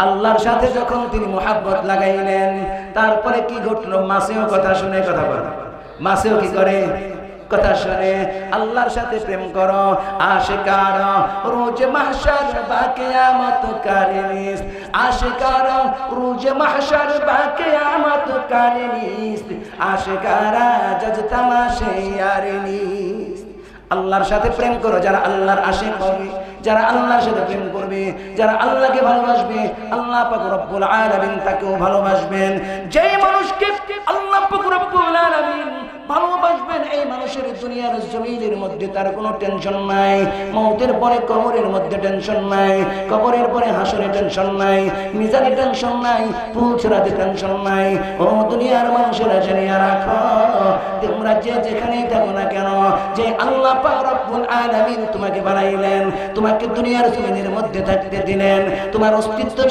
আল্লাহর সাথে যখন তিনি মোহাব্বত লাগাইলেন, তারপরে কি ঘটলো? মাছেও কথা শুনে, কথা বলে, মাছেও কি করে? কথা শুনে। আল্লাহর সাথে প্রেম করো আশিকার, রোজ মাহশার বা কিয়ামত কারিনিস, আশিকার রোজ মাহশার বা কিয়ামত কারিনিস, আশিকারা জজ তামাশে ইয়ারিনিস। আল্লাহর সাথে প্রেম করো, যারা আল্লাহর আশিক হবে, যারা আল্লাহর সাথে প্রেম করবে, যারা আল্লাহকে ভালোবাসবে, আল্লাহ পাক রব্বুল আলামিন তাকেও ভালোবাসবেন। যেই মানুষকে আল্লাহ পাক রব্বুল আলামিন ভালোবাসবেন, এই মানুষের দুনিয়ার জমিনের মধ্যে তার কোনো টেনশন নাই, মওতের পরে কবরের মধ্যে টেনশন নাই, কবরের পরে হাসরে টেনশন নাই, মিজানে টেনশন নাই, পুলসরাতে টেনশন নাই। ও দুনিয়ার মানুষেরা জানিয়ে রাখো, তোমরা যে যেখানেই থাকো না কেন, যে আল্লাহ পাক রব্বুল আলামিন তোমাকে বানাইলেন, তোমাকে দুনিয়ার জমিনের মধ্যে থাকতে দিলেন, তোমার অস্তিত্ব